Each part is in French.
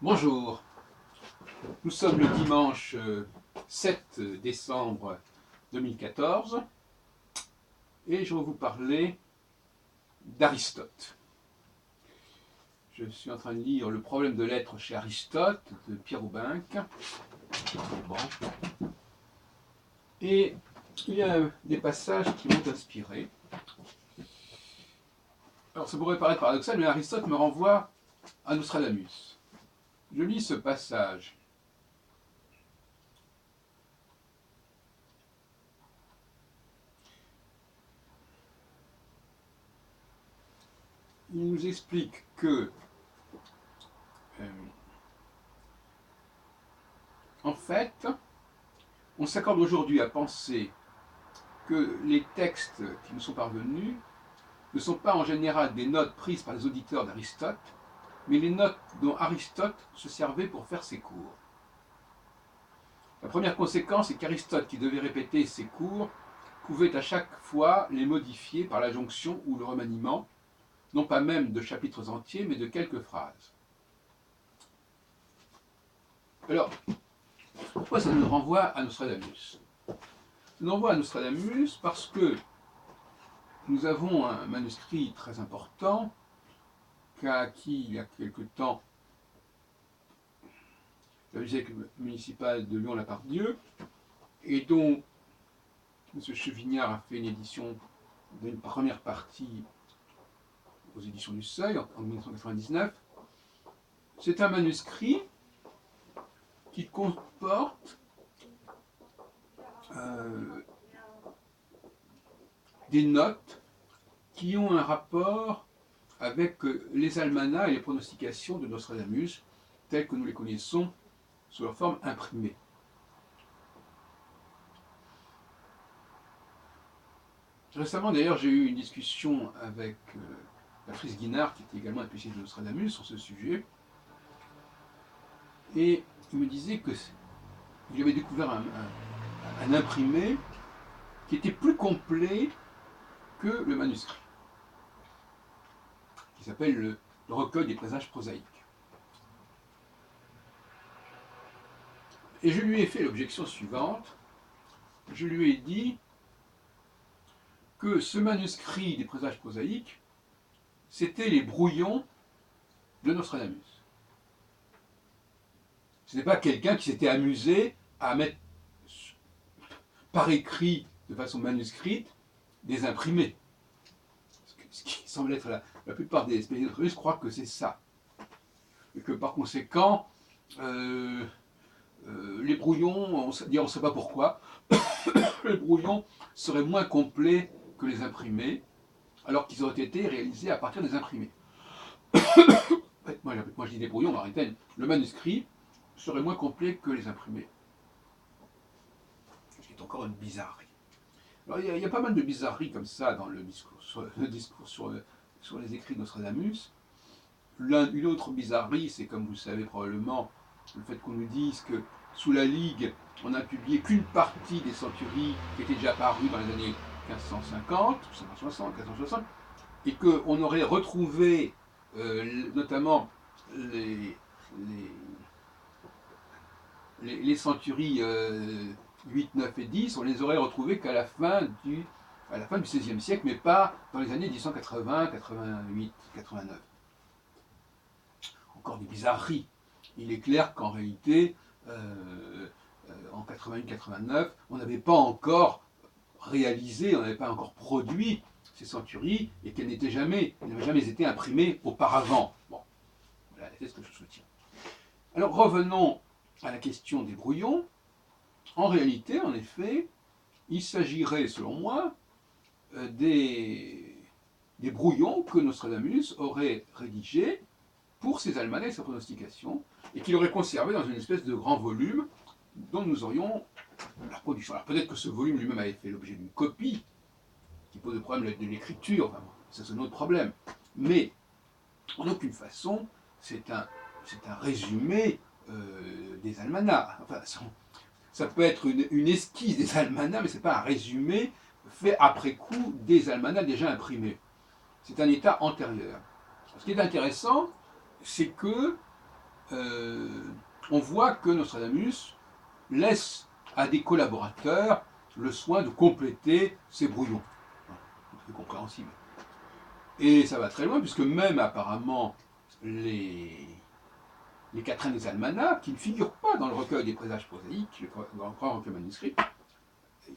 Bonjour, nous sommes le dimanche 7 décembre 2014 et je vais vous parler d'Aristote. Je suis en train de lire Le problème de l'être chez Aristote de Pierre Houbenc. Et il y a des passages qui m'ont inspiré. Alors ça pourrait paraître paradoxal, mais Aristote me renvoie à Nostradamus. Je lis ce passage. Il nous explique que, en fait, on s'accorde aujourd'hui à penser que les textes qui nous sont parvenus ne sont pas en général des notes prises par les auditeurs d'Aristote, mais les notes dont Aristote se servait pour faire ses cours. La première conséquence est qu'Aristote, qui devait répéter ses cours, pouvait à chaque fois les modifier par la jonction ou le remaniement, non pas même de chapitres entiers, mais de quelques phrases. Alors, pourquoi ça nous renvoie à Nostradamus? Ça nous renvoie à Nostradamus parce que nous avons un manuscrit très important qu'a acquis il y a quelque temps la bibliothèque municipale de Lyon-la-Part-Dieu, et dont M. Chevignard a fait une édition d'une première partie aux éditions du Seuil en 1999. C'est un manuscrit qui comporte des notes qui ont un rapport avec les almanachs et les pronostications de Nostradamus, telles que nous les connaissons sous leur forme imprimée. Récemment, d'ailleurs, j'ai eu une discussion avec Patrice Guinard, qui était également un spécialiste de Nostradamus, sur ce sujet, et il me disait qu'il avait découvert un imprimé qui était plus complet que le manuscrit, qui s'appelle le recueil des présages prosaïques. Et je lui ai fait l'objection suivante. Je lui ai dit que ce manuscrit des présages prosaïques, c'était les brouillons de Nostradamus. Ce n'est pas quelqu'un qui s'était amusé à mettre par écrit, de façon manuscrite, des imprimés. Ce qui semble être la plupart des spécialistes de Nostradamus croient que c'est ça. Et que par conséquent, les brouillons, on ne sait pas pourquoi, les brouillons seraient moins complets que les imprimés, alors qu'ils auraient été réalisés à partir des imprimés. Moi je dis des brouillons, en réalité, le manuscrit serait moins complet que les imprimés. Ce qui est encore une bizarrerie. Alors il y a pas mal de bizarreries comme ça dans le discours sur les écrits de Nostradamus. Une autre bizarrerie, c'est comme vous le savez probablement, le fait qu'on nous dise que sous la Ligue, on n'a publié qu'une partie des centuries qui étaient déjà parues dans les années 1550, 1560, 1560, et qu'on aurait retrouvé notamment les centuries 8, 9 et 10, on les aurait retrouvées qu'à la fin du XVIe siècle, mais pas dans les années 1880, 88, 89. Encore des bizarreries. Il est clair qu'en réalité, en 88-89, on n'avait pas encore réalisé, on n'avait pas encore produit ces centuries et qu'elles n'avaient jamais été imprimées auparavant. Bon, voilà, c'est ce que je soutiens. Alors revenons à la question des brouillons. En réalité, en effet, il s'agirait, selon moi, des brouillons que Nostradamus aurait rédigés pour ses almanachs et ses pronostications, et qu'il aurait conservé dans une espèce de grand volume dont nous aurions la production. Alors peut-être que ce volume lui-même avait fait l'objet d'une copie, qui pose le problème de l'écriture, enfin, ça c'est un autre problème. Mais en aucune façon, c'est un résumé des almanachs. Enfin, ça peut être une esquisse des almanachs, mais ce n'est pas un résumé fait après coup des almanachs déjà imprimés. C'est un état antérieur. Ce qui est intéressant, c'est que on voit que Nostradamus laisse à des collaborateurs le soin de compléter ces brouillons. C'est compréhensible. Et ça va très loin, puisque même apparemment les quatrains des almanachs, qui ne figurent pas dans le recueil des présages prosaïques, le grand recueil manuscrit,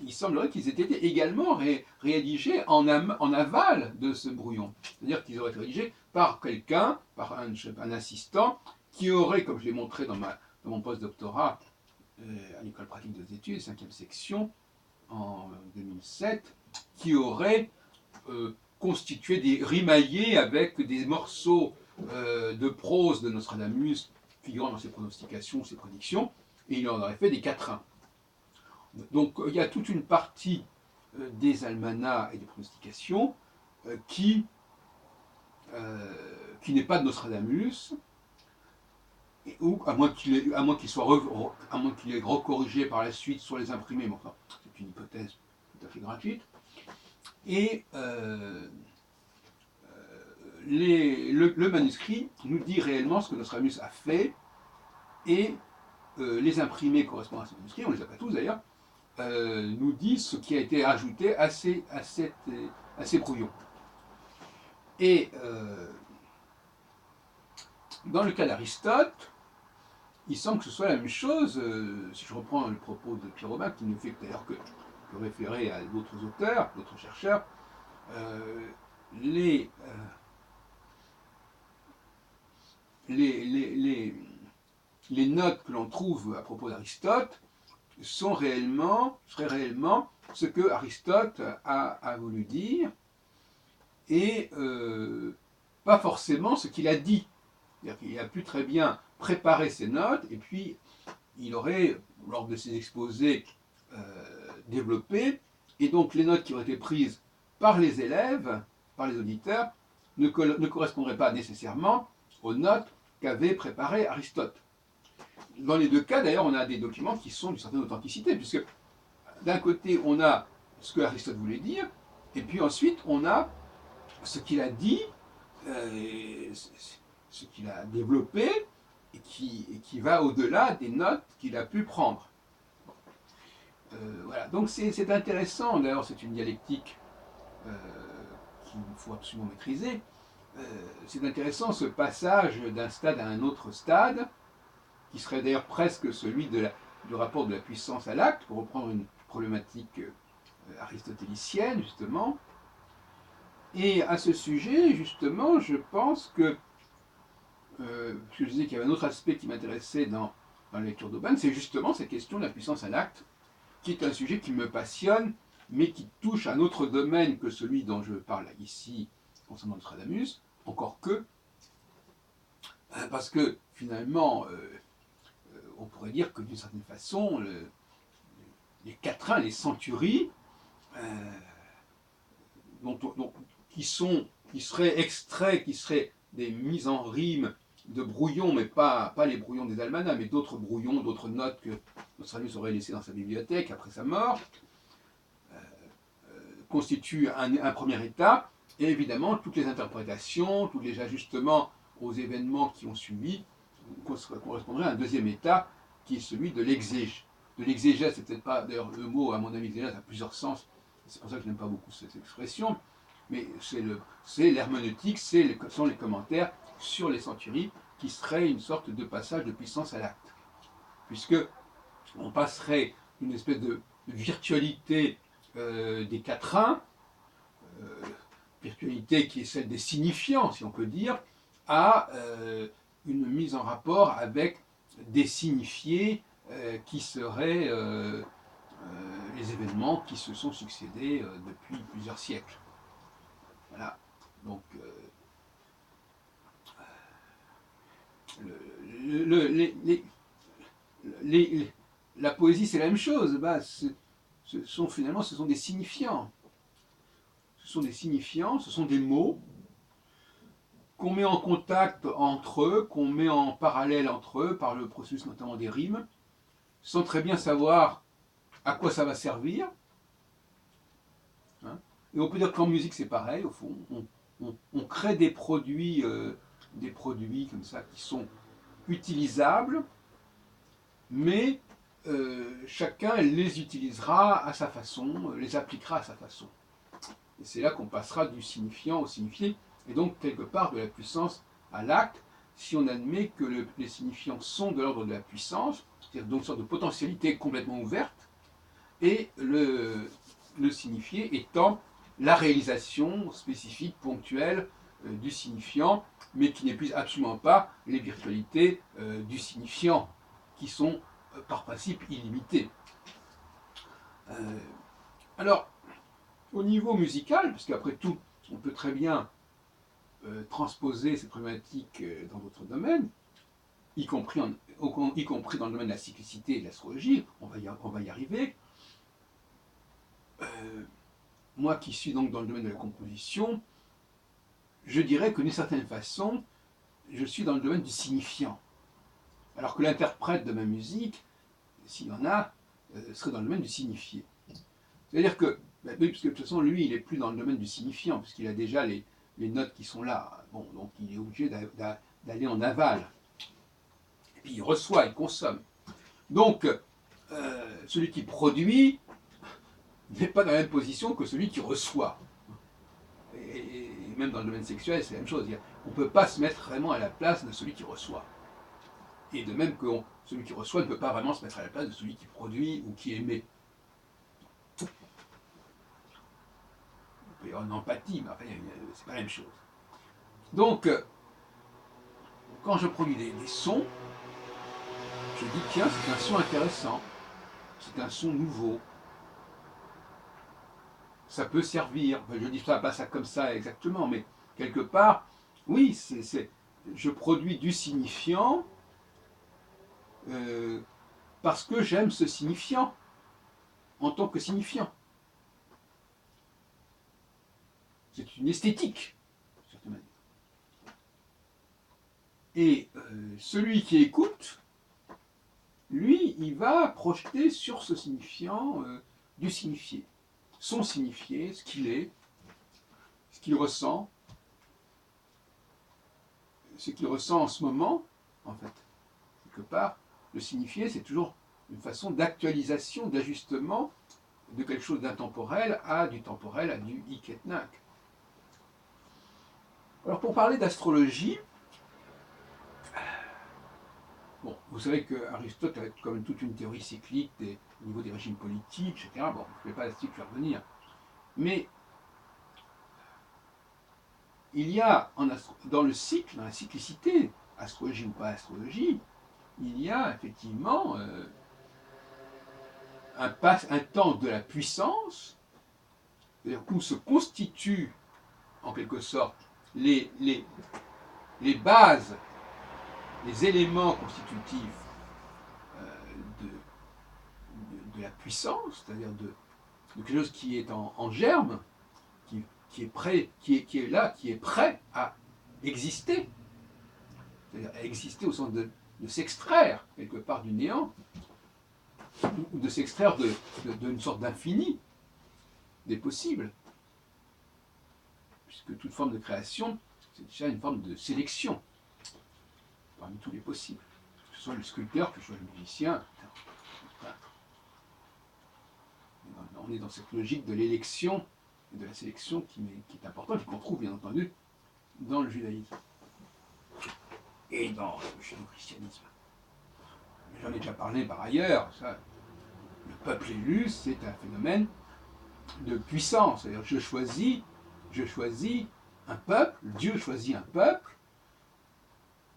il semblerait qu'ils aient été également rédigés en aval de ce brouillon. C'est-à-dire qu'ils auraient été rédigés par quelqu'un, par un assistant, qui aurait, comme je l'ai montré dans mon post-doctorat à l'école pratique des études, 5e section, en 2007, qui aurait constitué des rimaillés avec des morceaux de prose de Nostradamus figurant dans ses pronostications, ses prédictions, et il en aurait fait des quatrains. Donc il y a toute une partie des almanachs et des pronostications qui n'est pas de Nostradamus, ou à moins qu'il ait recorrigé par la suite sur les imprimés, mais enfin, c'est une hypothèse tout à fait gratuite. Et le manuscrit nous dit réellement ce que Nostradamus a fait, et les imprimés correspondant à ce manuscrit, on ne les a pas tous d'ailleurs, nous disent ce qui a été ajouté à ces brouillons. Et dans le cas d'Aristote, il semble que ce soit la même chose. Si je reprends le propos de Pierre Robin, qui ne fait d'ailleurs que référer à d'autres auteurs, d'autres chercheurs, les notes que l'on trouve à propos d'Aristote seraient réellement ce que Aristote a voulu dire, et pas forcément ce qu'il a dit. C'est-à-dire qu'il a pu très bien préparer ses notes, et puis il aurait, lors de ses exposés, développé, et donc les notes qui auraient été prises par les élèves, par les auditeurs, ne correspondraient pas nécessairement aux notes qu'avait préparées Aristote. Dans les deux cas, d'ailleurs, on a des documents qui sont d'une certaine authenticité, puisque d'un côté, on a ce que Aristote voulait dire, et puis ensuite, on a ce qu'il a dit, ce qu'il a développé, et qui va au-delà des notes qu'il a pu prendre. Voilà. Donc c'est intéressant, d'ailleurs c'est une dialectique qu'il faut absolument maîtriser. C'est intéressant ce passage d'un stade à un autre stade, qui serait d'ailleurs presque celui du rapport de la puissance à l'acte, pour reprendre une problématique aristotélicienne, justement. Et à ce sujet, justement, je pense que, je disais qu'il y avait un autre aspect qui m'intéressait dans la lecture d'Aubin, c'est justement cette question de la puissance à l'acte, qui est un sujet qui me passionne, mais qui touche à un autre domaine que celui dont je parle ici, concernant Nostradamus, encore que, parce que finalement, on pourrait dire que d'une certaine façon, les quatrains, les centuries, qui seraient extraits, qui seraient des mises en rime de brouillons, mais pas les brouillons des almanachs, mais d'autres brouillons, d'autres notes que Nostradamus aurait laissées dans sa bibliothèque après sa mort, constituent un premier état, et évidemment toutes les interprétations, tous les ajustements aux événements qui ont suivi correspondraient à un deuxième état, qui est celui de l'exégèse. De l'exégèse, c'est peut-être pas, d'ailleurs le mot, à mon avis, exégèse a plusieurs sens, c'est pour ça que je n'aime pas beaucoup cette expression, mais c'est l'herméneutique, sont les commentaires sur les centuries, qui seraient une sorte de passage de puissance à l'acte. Puisque on passerait d'une espèce de virtualité des quatrains, virtualité qui est celle des signifiants, si on peut dire, à une mise en rapport avec des signifiés qui seraient les événements qui se sont succédés depuis plusieurs siècles. Voilà. Donc, la poésie, c'est la même chose. Bah, ce sont des signifiants. Ce sont des signifiants, ce sont des mots qu'on met en contact entre eux, qu'on met en parallèle entre eux par le processus notamment des rimes, sans très bien savoir à quoi ça va servir. Hein. Et on peut dire qu'en musique c'est pareil, au fond, on crée des produits comme ça qui sont utilisables, mais chacun les utilisera à sa façon, les appliquera à sa façon. Et c'est là qu'on passera du signifiant au signifié, et donc quelque part de la puissance à l'acte, si on admet que les signifiants sont de l'ordre de la puissance, c'est-à-dire donc une sorte de potentialité complètement ouverte, et le signifié étant la réalisation spécifique, ponctuelle du signifiant, mais qui n'épuise absolument pas les virtualités du signifiant, qui sont par principe illimitées. Alors, au niveau musical, parce qu'après tout, on peut très bien transposer ces problématiques dans d'autres domaines, y compris dans le domaine de la cyclicité et de l'astrologie, on va y arriver. Moi qui suis donc dans le domaine de la composition, je dirais que d'une certaine façon, je suis dans le domaine du signifiant. Alors que l'interprète de ma musique, s'il y en a, serait dans le domaine du signifié. C'est-à-dire que, oui, parce que de toute façon, lui, il n'est plus dans le domaine du signifiant, puisqu'il a déjà les notes qui sont là. Bon, donc il est obligé d'aller en aval. Et puis il reçoit, il consomme. Donc, celui qui produit n'est pas dans la même position que celui qui reçoit. Et même dans le domaine sexuel, c'est la même chose. On ne peut pas se mettre vraiment à la place de celui qui reçoit. Et de même que celui qui reçoit ne peut pas vraiment se mettre à la place de celui qui produit ou qui émet. Il peut y avoir une empathie, mais enfin, c'est pas la même chose. Donc, quand je produis des sons, je dis tiens, c'est un son intéressant, c'est un son nouveau, ça peut servir. Enfin, je dis pas ça comme ça exactement, mais quelque part, oui, je produis du signifiant parce que j'aime ce signifiant en tant que signifiant. C'est une esthétique, de certaine manière. Et celui qui écoute, lui, il va projeter sur ce signifiant du signifié. Son signifié, ce qu'il est, ce qu'il ressent, ce qu'il ressent en ce moment, en fait. Quelque part, le signifié, c'est toujours une façon d'actualisation, d'ajustement de quelque chose d'intemporel à du temporel, à du hic et nunc. Alors pour parler d'astrologie, bon, vous savez qu'Aristote a quand même toute une théorie cyclique au niveau des régimes politiques, etc. Bon, je ne vais pas là-dessus faire revenir. Mais il y a dans le cycle, dans la cyclicité, astrologie ou pas astrologie, il y a effectivement un temps de la puissance, où se constituent en quelque sorte les bases, les éléments constitutifs de la puissance, c'est-à-dire de quelque chose qui est en germe, qui est prêt, qui est là, qui est prêt à exister, c'est-à-dire à exister au sens de s'extraire quelque part du néant, ou de s'extraire d'une sorte d'infini des possibles, puisque toute forme de création, c'est déjà une forme de sélection parmi tous les possibles, que ce soit le sculpteur, que ce soit le musicien, le peintre. On est dans cette logique de l'élection et de la sélection qui est importante, qu'on trouve bien entendu dans le judaïsme et dans le judéo-christianisme. J'en ai déjà parlé par ailleurs, ça, le peuple élu, c'est un phénomène de puissance. C'est-à-dire je choisis un peuple, Dieu choisit un peuple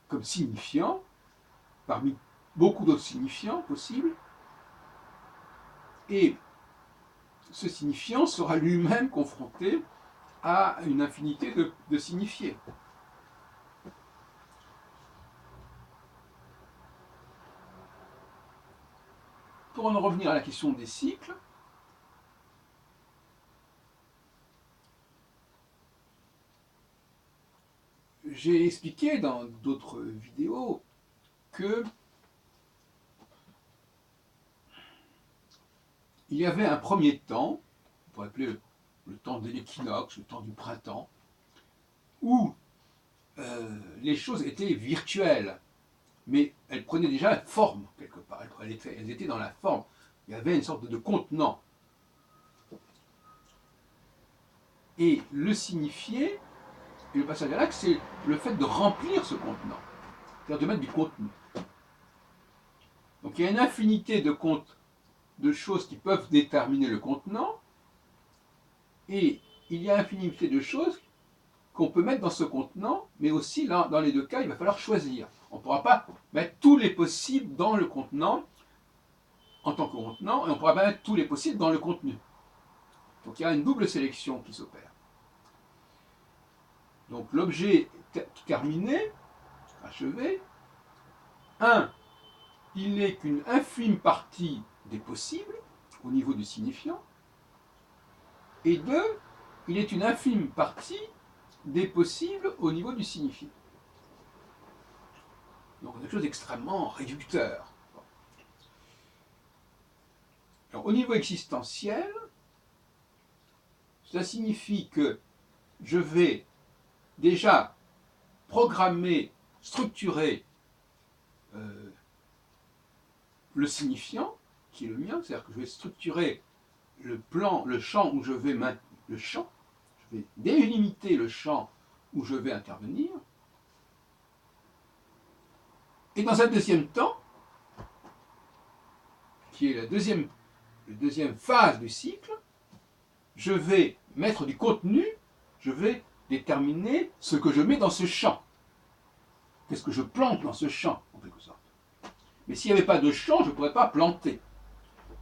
comme signifiant, parmi beaucoup d'autres signifiants possibles, et ce signifiant sera lui-même confronté à une infinité de signifiés. Pour en revenir à la question des cycles, j'ai expliqué dans d'autres vidéos que il y avait un premier temps, on pourrait appeler le temps de l'équinoxe, le temps du printemps, où les choses étaient virtuelles, mais elles prenaient déjà forme, quelque part. Elles étaient dans la forme. Il y avait une sorte de contenant. Et le signifié, et le passage à l'acte, c'est le fait de remplir ce contenant, c'est-à-dire de mettre du contenu. Donc il y a une infinité de choses qui peuvent déterminer le contenant, et il y a une infinité de choses qu'on peut mettre dans ce contenant, mais aussi, là, dans les deux cas, il va falloir choisir. On ne pourra pas mettre tous les possibles dans le contenant, en tant que contenant, et on ne pourra pas mettre tous les possibles dans le contenu. Donc il y a une double sélection qui s'opère. Donc l'objet terminé, achevé, 1, il n'est qu'une infime partie des possibles au niveau du signifiant, et 2, il est une infime partie des possibles au niveau du signifié. Donc quelque chose d'extrêmement réducteur. Alors, au niveau existentiel, cela signifie que je vais déjà programmer, structurer le signifiant, qui est le mien, c'est-à-dire que je vais structurer le plan, le champ où je vais je vais délimiter le champ où je vais intervenir. Et dans un deuxième temps, qui est la deuxième phase du cycle, je vais mettre du contenu, je vais déterminer ce que je mets dans ce champ. Qu'est-ce que je plante dans ce champ, en quelque sorte. Mais s'il n'y avait pas de champ, je ne pourrais pas planter.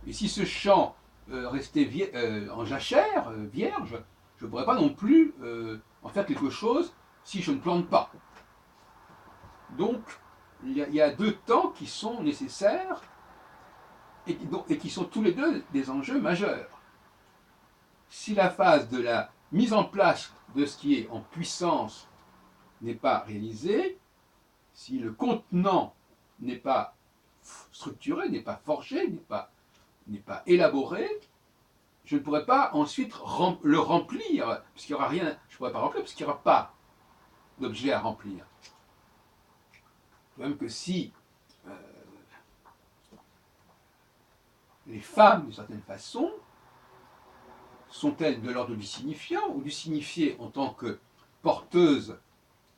Et si ce champ restait en jachère, vierge, je ne pourrais pas non plus en faire quelque chose si je ne plante pas. Donc, il y a deux temps qui sont nécessaires et qui sont tous les deux des enjeux majeurs. Si la phase de la mise en place de ce qui est en puissance n'est pas réalisée, si le contenant n'est pas structuré, n'est pas forgé, n'est pas élaboré, je ne pourrais pas ensuite le remplir, puisqu'il n'y aura rien, je ne pourrais pas remplir, puisqu'il n'y aura pas d'objet à remplir. Même que si les femmes, d'une certaine façon, sont-elles de l'ordre du signifiant ou du signifié en tant que porteuses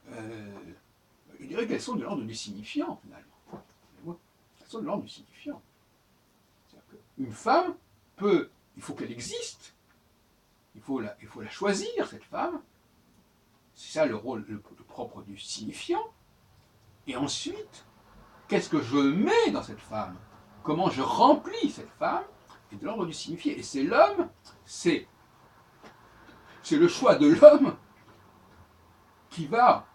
je dirais qu'elles sont de l'ordre du signifiant, finalement. Elles sont de l'ordre du signifiant. Une femme il faut qu'elle existe, il faut la choisir, cette femme. C'est ça le rôle le propre du signifiant. Et ensuite, qu'est-ce que je mets dans cette femme? Comment je remplis cette femme? Et de l'ordre du signifié. Et c'est l'homme, c'est le choix de l'homme qui va,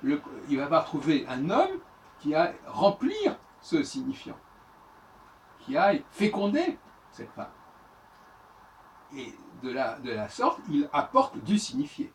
il va trouver un homme qui a remplir ce signifiant, qui a fécondé cette femme. Et de la sorte, il apporte du signifié.